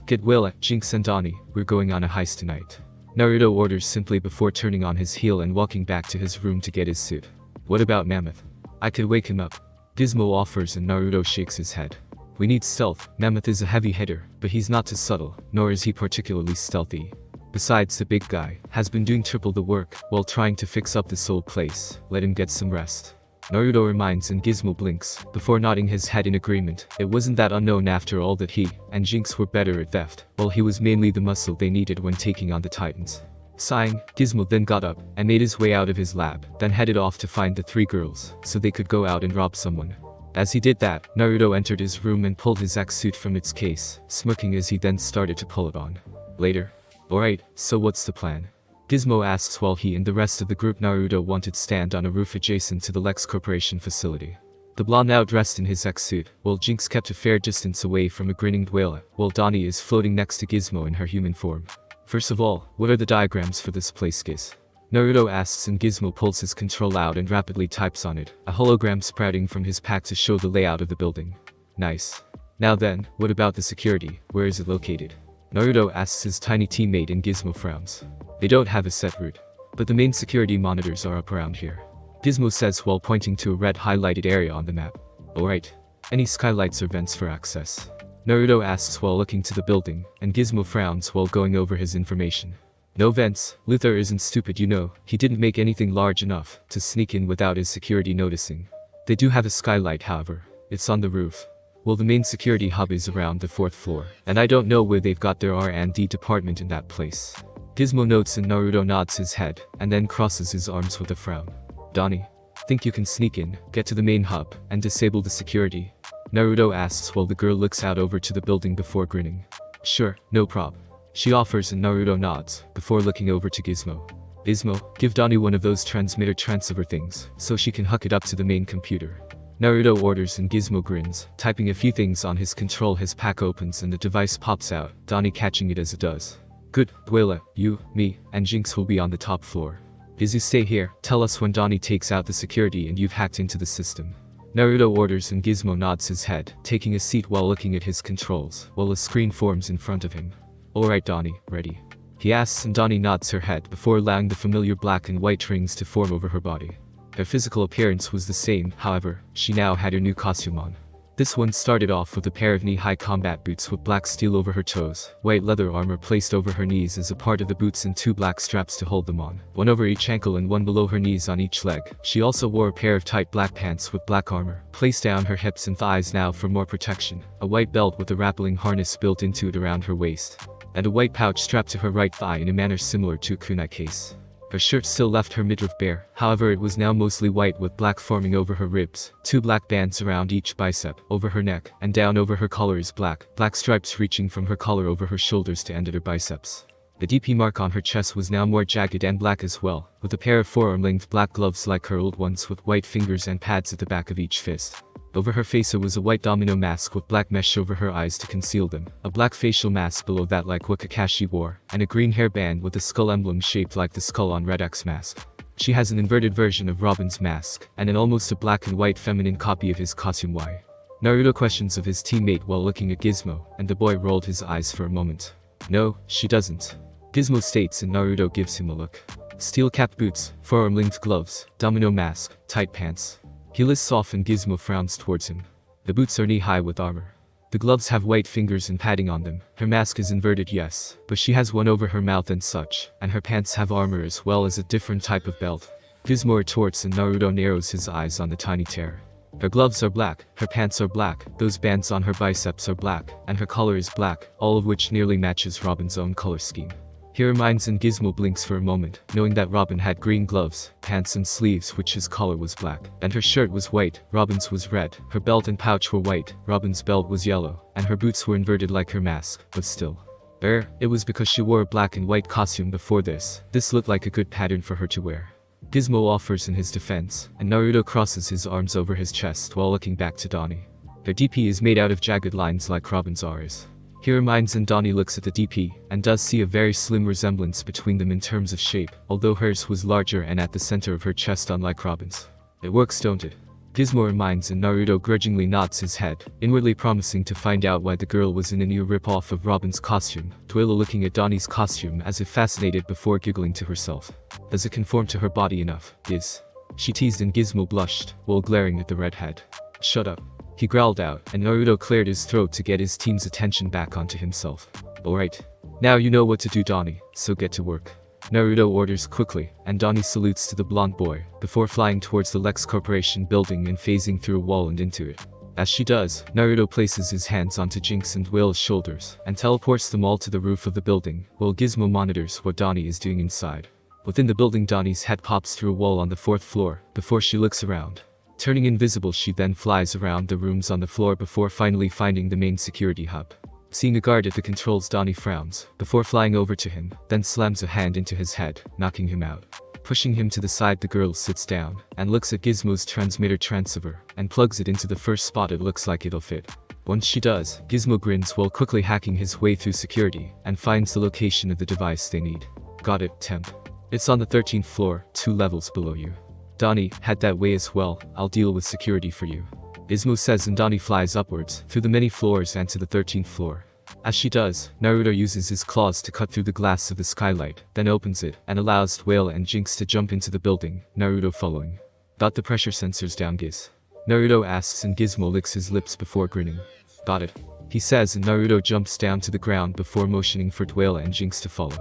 Get Will, Jinx and Dani, we're going on a heist tonight. Naruto orders simply before turning on his heel and walking back to his room to get his suit. What about Mammoth? I could wake him up. Gizmo offers and Naruto shakes his head. We need stealth. Mammoth is a heavy hitter, but he's not too subtle, nor is he particularly stealthy. Besides, the big guy has been doing triple the work while trying to fix up this old place. Let him get some rest. Naruto reminds and Gizmo blinks, before nodding his head in agreement. It wasn't that unknown after all that he and Jinx were better at theft, while he was mainly the muscle they needed when taking on the Titans. Sighing, Gizmo then got up and made his way out of his lab, then headed off to find the three girls, so they could go out and rob someone. As he did that, Naruto entered his room and pulled his X suit from its case, smirking as he then started to pull it on. Later. Alright, so what's the plan? Gizmo asks while he and the rest of the group Naruto wanted stand on a roof adjacent to the Lex Corporation facility. The blonde now dressed in his X-suit, while Jinx kept a fair distance away from a grinning Dwayla, while Dani is floating next to Gizmo in her human form. First of all, what are the diagrams for this place, Giz? Naruto asks and Gizmo pulls his control out and rapidly types on it, a hologram sprouting from his pack to show the layout of the building. Nice. Now then, what about the security, where is it located? Naruto asks his tiny teammate and Gizmo frowns. They don't have a set route, but the main security monitors are up around here. Gizmo says while pointing to a red highlighted area on the map. Alright. Any skylights or vents for access? Naruto asks while looking to the building, and Gizmo frowns while going over his information. No vents. Luther isn't stupid, you know, he didn't make anything large enough to sneak in without his security noticing. They do have a skylight, however. It's on the roof. Well, the main security hub is around the 4th floor, and I don't know where they've got their R&D department in that place. Gizmo notes and Naruto nods his head, and then crosses his arms with a frown. Dani, think you can sneak in, get to the main hub, and disable the security? Naruto asks while the girl looks out over to the building before grinning. Sure, no prob. She offers and Naruto nods, before looking over to Gizmo. Gizmo, give Dani one of those transmitter transceiver things, so she can hook it up to the main computer. Naruto orders and Gizmo grins, typing a few things on his control. His pack opens and the device pops out, Dani catching it as it does. Good, Dwayla, you, me, and Jinx will be on the top floor. Gizu, stay here, tell us when Dani takes out the security and you've hacked into the system. Naruto orders and Gizmo nods his head, taking a seat while looking at his controls, while a screen forms in front of him. Alright Dani, ready? He asks and Dani nods her head before allowing the familiar black and white rings to form over her body. Her physical appearance was the same, however, she now had her new costume on. This one started off with a pair of knee-high combat boots with black steel over her toes, white leather armor placed over her knees as a part of the boots and 2 black straps to hold them on, one over each ankle and one below her knees on each leg. She also wore a pair of tight black pants with black armor, placed down her hips and thighs now for more protection, a white belt with a rappelling harness built into it around her waist, and a white pouch strapped to her right thigh in a manner similar to a kunai case. Her shirt still left her midriff bare, however it was now mostly white with black forming over her ribs, 2 black bands around each bicep, over her neck, and down over her collar is black stripes reaching from her collar over her shoulders to end at her biceps. The DP mark on her chest was now more jagged and black as well, with a pair of forearm-length black gloves like her old ones with white fingers and pads at the back of each fist. Over her face it was a white domino mask with black mesh over her eyes to conceal them, a black facial mask below that like what Kakashi wore, and a green hairband with a skull emblem shaped like the skull on Red X mask. She has an inverted version of Robin's mask, and an almost a black and white feminine copy of his costume. Why? Naruto questions of his teammate while looking at Gizmo, and the boy rolled his eyes for a moment. No, she doesn't. Gizmo states and Naruto gives him a look. Steel-capped boots, forearm-length gloves, domino mask, tight pants. He lists off and Gizmo frowns towards him. The boots are knee-high with armor. The gloves have white fingers and padding on them. Her mask is inverted, yes, but she has one over her mouth and such, and her pants have armor as well as a different type of belt. Gizmo retorts and Naruto narrows his eyes on the tiny tear. Her gloves are black, her pants are black, those bands on her biceps are black, and her collar is black, all of which nearly matches Robin's own color scheme. He reminds and Gizmo blinks for a moment, knowing that Robin had green gloves, pants and sleeves which his collar was black, and her shirt was white, Robin's was red, her belt and pouch were white, Robin's belt was yellow, and her boots were inverted like her mask, but still. It was because she wore a black and white costume before this. This looked like a good pattern for her to wear. Gizmo offers in his defense, and Naruto crosses his arms over his chest while looking back to Dani. Their DP is made out of jagged lines like Robin's is. He reminds and Dani looks at the DP, and does see a very slim resemblance between them in terms of shape, although hers was larger and at the center of her chest unlike Robin's. It works, don't it? Gizmo reminds and Naruto grudgingly nods his head, inwardly promising to find out why the girl was in a new rip-off of Robin's costume, Dwayla looking at Dani's costume as if fascinated before giggling to herself. Does it conform to her body enough, Giz? She teased and Gizmo blushed, while glaring at the redhead. Shut up. He growled out, and Naruto cleared his throat to get his team's attention back onto himself. Alright. Now you know what to do, Dani, so get to work. Naruto orders quickly, and Dani salutes to the blonde boy, before flying towards the Lex Corporation building and phasing through a wall and into it. As she does, Naruto places his hands onto Jinx and Dwayla's shoulders, and teleports them all to the roof of the building, while Gizmo monitors what Dani is doing inside. Within the building, Dani's head pops through a wall on the 4th floor, before she looks around. Turning invisible, she then flies around the rooms on the floor before finally finding the main security hub. Seeing a guard at the controls, Dani frowns, before flying over to him, then slams a hand into his head, knocking him out. Pushing him to the side, the girl sits down, and looks at Gizmo's transmitter transceiver, and plugs it into the first spot it looks like it'll fit. Once she does, Gizmo grins while quickly hacking his way through security, and finds the location of the device they need. Got it, temp. It's on the 13th floor, 2 levels below you. Dani, head that way as well, I'll deal with security for you. Gizmo says, and Dani flies upwards, through the many floors and to the 13th floor. As she does, Naruto uses his claws to cut through the glass of the skylight, then opens it, and allows Dwayne and Jinx to jump into the building, Naruto following. Got the pressure sensors down, Giz? Naruto asks, and Gizmo licks his lips before grinning. Got it, he says, and Naruto jumps down to the ground before motioning for Dwayne and Jinx to follow.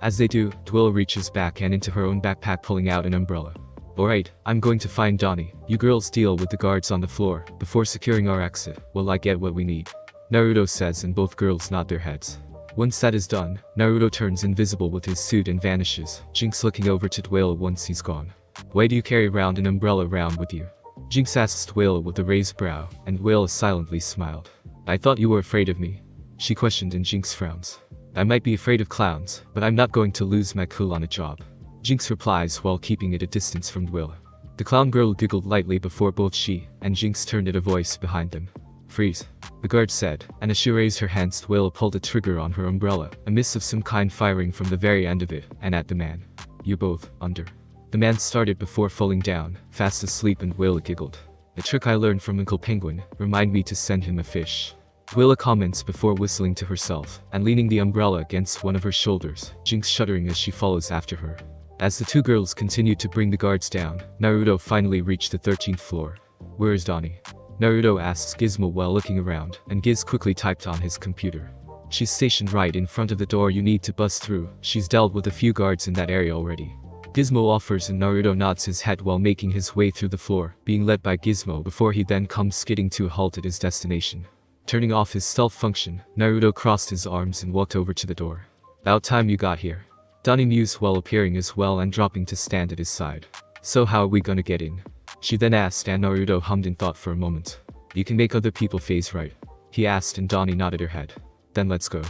As they do, Dwayne reaches back and into her own backpack, pulling out an umbrella. Alright, I'm going to find Dani. You girls deal with the guards on the floor, before securing our exit, while I get what we need. Naruto says, and both girls nod their heads. Once that is done, Naruto turns invisible with his suit and vanishes, Jinx looking over to Dwayne once he's gone. Why do you carry around an umbrella around with you? Jinx asks Dwayne with a raised brow, and Dwayne silently smiled. I thought you were afraid of me, she questioned, and Jinx frowns. I might be afraid of clowns, but I'm not going to lose my cool on a job. Jinx replies while keeping at a distance from Dwayne. The clown girl giggled lightly before both she and Jinx turned at a voice behind them. Freeze, the guard said, and as she raised her hands, Dwayne pulled a trigger on her umbrella, a mist of some kind firing from the very end of it, and at the man. You both, under. The man started before falling down, fast asleep, and Dwayne giggled. A trick I learned from Uncle Penguin, remind me to send him a fish. Dwayne comments before whistling to herself, and leaning the umbrella against one of her shoulders, Jinx shuddering as she follows after her. As the two girls continued to bring the guards down, Naruto finally reached the 13th floor. Where is Dani? Naruto asks Gizmo while looking around, and Giz quickly typed on his computer. She's stationed right in front of the door you need to bust through, she's dealt with a few guards in that area already. Gizmo offers, and Naruto nods his head while making his way through the floor, being led by Gizmo before he then comes skidding to a halt at his destination. Turning off his stealth function, Naruto crossed his arms and walked over to the door. About time you got here. Dani mused while appearing as well and dropping to stand at his side. So how are we gonna get in? She then asked, and Naruto hummed in thought for a moment. You can make other people phase right? He asked, and Dani nodded her head. Then let's go.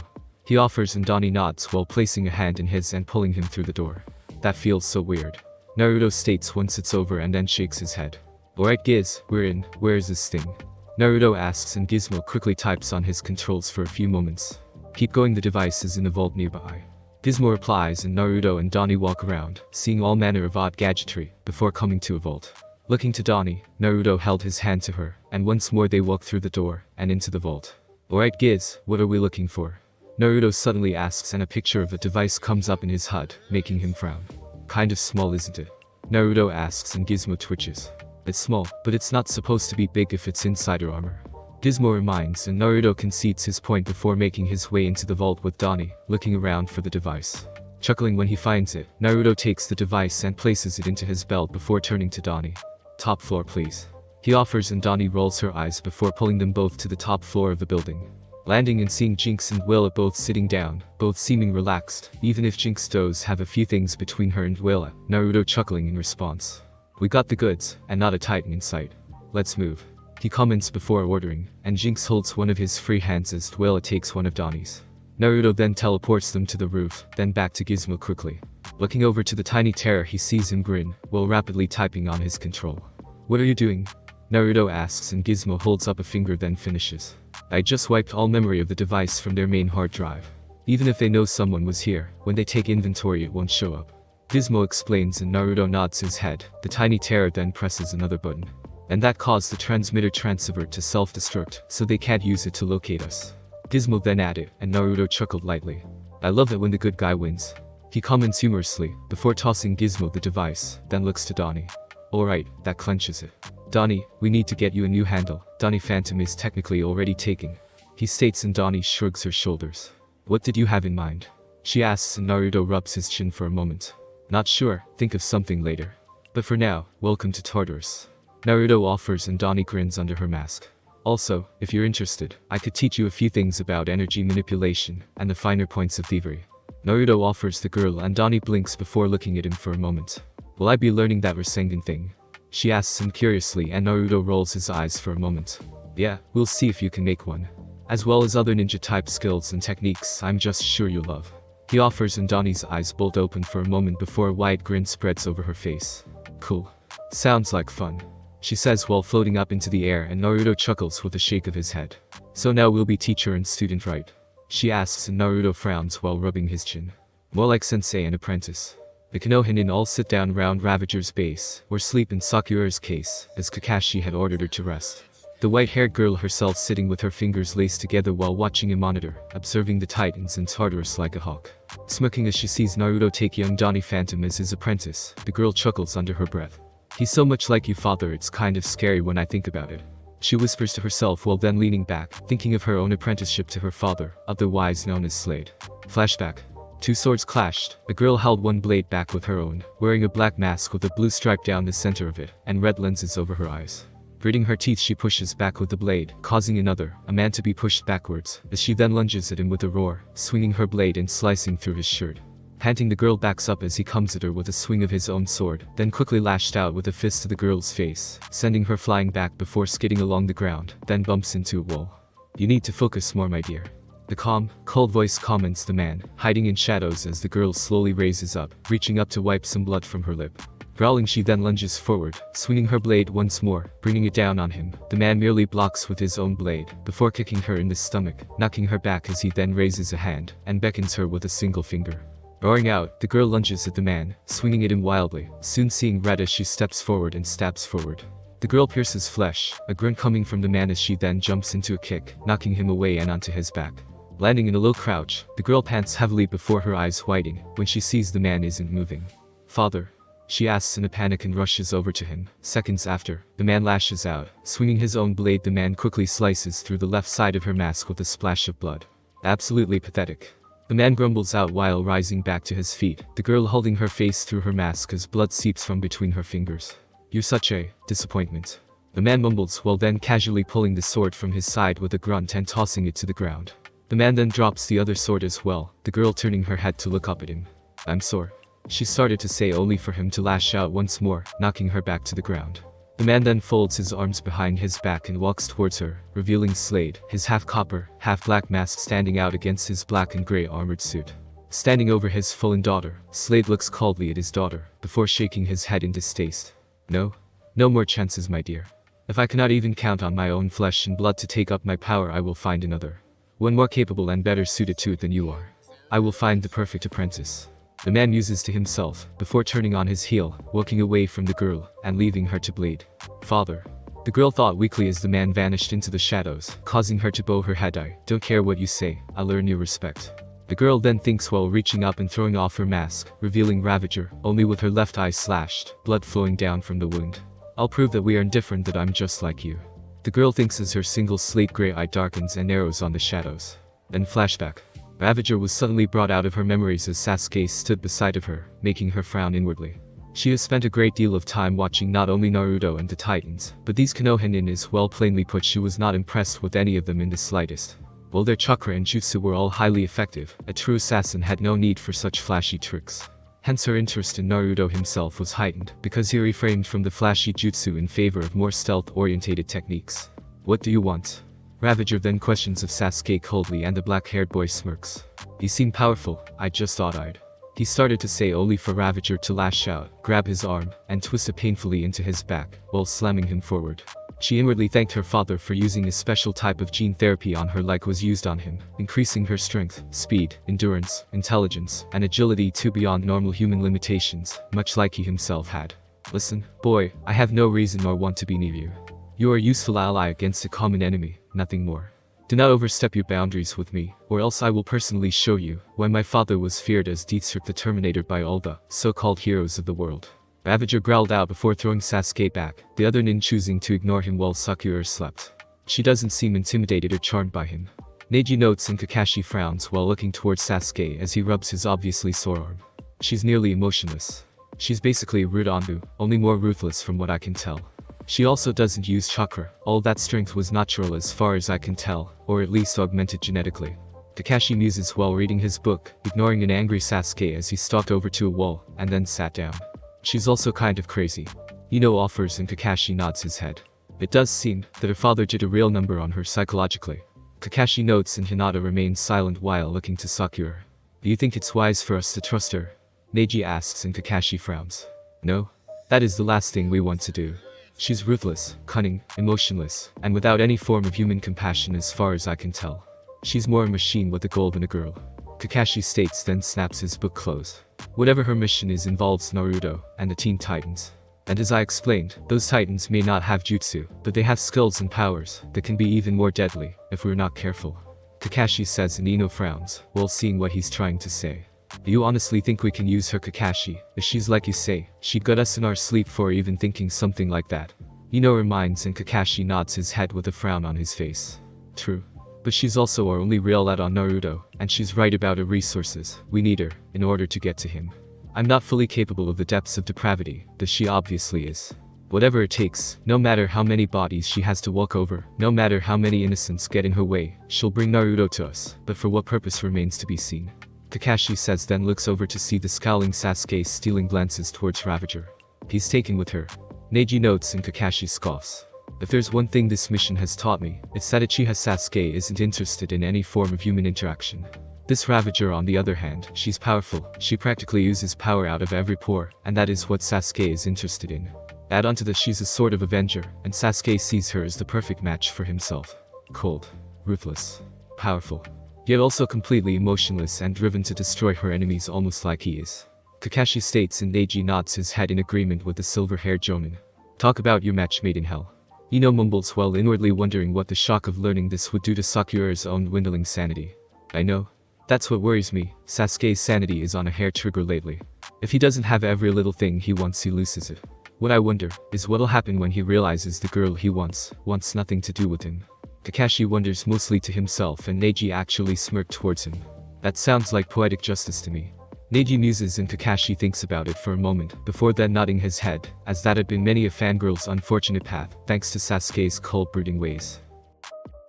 He offers, and Dani nods while placing a hand in his and pulling him through the door. That feels so weird. Naruto states once it's over and then shakes his head. Alright Giz, we're in, where is this thing? Naruto asks, and Gizmo quickly types on his controls for a few moments. Keep going, the device is in a vault nearby. Gizmo replies, and Naruto and Dani walk around, seeing all manner of odd gadgetry, before coming to a vault. Looking to Dani, Naruto held his hand to her, and once more they walk through the door, and into the vault. Alright Giz, what are we looking for? Naruto suddenly asks, and a picture of a device comes up in his HUD, making him frown. Kind of small, isn't it? Naruto asks, and Gizmo twitches. It's small, but it's not supposed to be big if it's insider armor. Gizmo reminds, and Naruto concedes his point before making his way into the vault with Dani, looking around for the device. Chuckling when he finds it, Naruto takes the device and places it into his belt before turning to Dani. Top floor please. He offers, and Dani rolls her eyes before pulling them both to the top floor of the building. Landing and seeing Jinx and Willa both sitting down, both seeming relaxed, even if Jinx does have a few things between her and Willa, Naruto chuckling in response. We got the goods, and not a Titan in sight. Let's move. He comments before ordering, and Jinx holds one of his free hands as Willa takes one of Dani's. Naruto then teleports them to the roof, then back to Gizmo quickly. Looking over to the tiny terror, he sees him grin, while rapidly typing on his control. What are you doing? Naruto asks, and Gizmo holds up a finger then finishes. I just wiped all memory of the device from their main hard drive. Even if they know someone was here, when they take inventory it won't show up. Gizmo explains, and Naruto nods his head. The tiny terror then presses another button. And that caused the transmitter transceiver to self-destruct, so they can't use it to locate us. Gizmo then added, and Naruto chuckled lightly. I love it when the good guy wins. He comments humorously, before tossing Gizmo the device, then looks to Dani. Alright, that clenches it. Dani, we need to get you a new handle. Dani Phantom is technically already taken. He states, and Dani shrugs her shoulders. What did you have in mind? She asks, and Naruto rubs his chin for a moment. Not sure, think of something later. But for now, welcome to Tartarus. Naruto offers, and Dani grins under her mask. Also, if you're interested, I could teach you a few things about energy manipulation, and the finer points of thievery. Naruto offers the girl, and Dani blinks before looking at him for a moment. Will I be learning that Rasengan thing? She asks him curiously, and Naruto rolls his eyes for a moment. Yeah, we'll see if you can make one. as well as other ninja type skills and techniques I'm just sure you'll love. He offers and Dani's eyes bolt open for a moment before a wide grin spreads over her face. Cool. Sounds like fun, she says while floating up into the air, and Naruto chuckles with a shake of his head. So now we'll be teacher and student, right? She asks, and Naruto frowns while rubbing his chin. More like sensei and apprentice. The Konohinin all sit down round Ravager's base, or sleep in Sakura's case, as Kakashi had ordered her to rest. The white-haired girl herself sitting with her fingers laced together while watching a monitor, observing the Titans and Tartarus like a hawk. Smirking as she sees Naruto take young Dani Phantom as his apprentice, the girl chuckles under her breath. He's so much like you, father, it's kind of scary when I think about it. She whispers to herself while then leaning back, thinking of her own apprenticeship to her father, otherwise known as Slade. Flashback. Two swords clashed. The girl held one blade back with her own, wearing a black mask with a blue stripe down the center of it, and red lenses over her eyes. Gritting her teeth, she pushes back with the blade, causing another, a man, to be pushed backwards, as she then lunges at him with a roar, swinging her blade and slicing through his shirt. Panting, the girl backs up as he comes at her with a swing of his own sword, then quickly lashed out with a fist to the girl's face, sending her flying back before skidding along the ground, then bumps into a wall. You need to focus more, my dear. The calm, cold voice comments the man, hiding in shadows as the girl slowly raises up, reaching up to wipe some blood from her lip. Growling, she then lunges forward, swinging her blade once more, bringing it down on him. The man merely blocks with his own blade, before kicking her in the stomach, knocking her back as he then raises a hand, and beckons her with a single finger. Roaring out, the girl lunges at the man, swinging at him wildly, soon seeing red as she steps forward and stabs forward. The girl pierces flesh, a grunt coming from the man as she then jumps into a kick, knocking him away and onto his back. Landing in a low crouch, the girl pants heavily before her eyes widening, when she sees the man isn't moving. Father? She asks in a panic and rushes over to him. Seconds after, the man lashes out, swinging his own blade. The man quickly slices through the left side of her mask with a splash of blood. Absolutely pathetic. The man grumbles out while rising back to his feet, the girl holding her face through her mask as blood seeps from between her fingers. You're such a disappointment. The man mumbles while then casually pulling the sword from his side with a grunt and tossing it to the ground. The man then drops the other sword as well, the girl turning her head to look up at him. I'm sore. She started to say, only for him to lash out once more, knocking her back to the ground. The man then folds his arms behind his back and walks towards her, revealing Slade, his half-copper, half-black mask standing out against his black and gray armored suit. Standing over his fallen daughter, Slade looks coldly at his daughter, before shaking his head in distaste. No more chances, my dear. If I cannot even count on my own flesh and blood to take up my power, I will find another. One more capable and better suited to it than you are. I will find the perfect apprentice. The man muses to himself, before turning on his heel, walking away from the girl, and leaving her to bleed. Father. The girl thought weakly as the man vanished into the shadows, causing her to bow her head. I don't care what you say, I'll earn your respect. The girl then thinks while reaching up and throwing off her mask, revealing Ravager, only with her left eye slashed, blood flowing down from the wound. I'll prove that we are indifferent, that I'm just like you. The girl thinks as her single slate gray eye darkens and narrows on the shadows. Then flashback. Ravager was suddenly brought out of her memories as Sasuke stood beside of her, making her frown inwardly. She has spent a great deal of time watching not only Naruto and the Titans, but these Konohinin as well. Plainly put, she was not impressed with any of them in the slightest. While their chakra and jutsu were all highly effective, a true assassin had no need for such flashy tricks. Hence her interest in Naruto himself was heightened, because he refrained from the flashy jutsu in favor of more stealth-orientated techniques. What do you want? Ravager then questions of Sasuke coldly, and the black-haired boy smirks. You seem powerful, I just thought I'd. He started to say, only for Ravager to lash out, grab his arm, and twist it painfully into his back, while slamming him forward. She inwardly thanked her father for using a special type of gene therapy on her like was used on him, increasing her strength, speed, endurance, intelligence, and agility to beyond normal human limitations, much like he himself had. Listen, boy, I have no reason or want to be near you. You are a useful ally against a common enemy, nothing more. Do not overstep your boundaries with me, or else I will personally show you why my father was feared as Deathstroke the Terminator by all the so-called heroes of the world. Ravager growled out before throwing Sasuke back, the other nin choosing to ignore him while Sakura slept. She doesn't seem intimidated or charmed by him. Neji notes and Kakashi frowns while looking towards Sasuke as he rubs his obviously sore arm. She's nearly emotionless. She's basically a rude Anbu, only more ruthless from what I can tell. She also doesn't use chakra, all that strength was natural as far as I can tell, or at least augmented genetically. Kakashi muses while reading his book, ignoring an angry Sasuke as he stalked over to a wall, and then sat down. She's also kind of crazy. Ino offers and Kakashi nods his head. It does seem that her father did a real number on her psychologically. Kakashi notes and Hinata remains silent while looking to Sakura. Do you think it's wise for us to trust her? Neji asks and Kakashi frowns. No. That is the last thing we want to do. She's ruthless, cunning, emotionless, and without any form of human compassion as far as I can tell. She's more a machine with a goal than a girl. Kakashi states, then snaps his book closed. Whatever her mission is involves Naruto and the Teen Titans. And as I explained, those titans may not have jutsu, but they have skills and powers that can be even more deadly if we're not careful. Kakashi says and Ino frowns, while seeing what he's trying to say. Do you honestly think we can use her, Kakashi? If she's like you say, she'd gut us in our sleep for even thinking something like that. Ino reminds and Kakashi nods his head with a frown on his face. True. But she's also our only real ally on Naruto, and she's right about her resources. We need her, in order to get to him. I'm not fully capable of the depths of depravity, but she obviously is. Whatever it takes, no matter how many bodies she has to walk over, no matter how many innocents get in her way, she'll bring Naruto to us, but for what purpose remains to be seen. Kakashi says, then looks over to see the scowling Sasuke stealing glances towards Ravager. He's taken with her. Neji notes and Kakashi scoffs. If there's one thing this mission has taught me, it's that Uchiha Sasuke isn't interested in any form of human interaction. This Ravager on the other hand, she's powerful, she practically uses power out of every pore, and that is what Sasuke is interested in. Add onto this she's a sort of avenger, and Sasuke sees her as the perfect match for himself. Cold, ruthless, powerful, yet also completely emotionless and driven to destroy her enemies almost like he is. Kakashi states and Neji nods his head in agreement with the silver-haired Jonin. Talk about your match made in hell. Ino mumbles while inwardly wondering what the shock of learning this would do to Sakura's own dwindling sanity. I know. That's what worries me, Sasuke's sanity is on a hair trigger lately. If he doesn't have every little thing he wants, he loses it. What I wonder is what'll happen when he realizes the girl he wants nothing to do with him. Kakashi wonders mostly to himself and Neji actually smirked towards him. That sounds like poetic justice to me. Neji muses and Kakashi thinks about it for a moment, before then nodding his head, as that had been many a fangirl's unfortunate path, thanks to Sasuke's cold-brooding ways.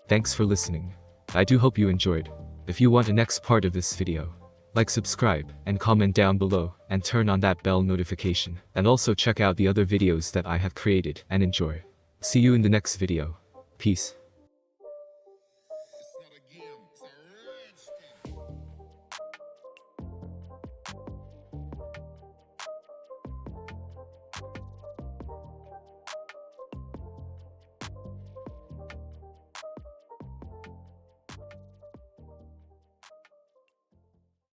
Thanks for listening. I do hope you enjoyed. If you want a next part of this video, like, subscribe, and comment down below, and turn on that bell notification, and also check out the other videos that I have created, and enjoy. See you in the next video. Peace.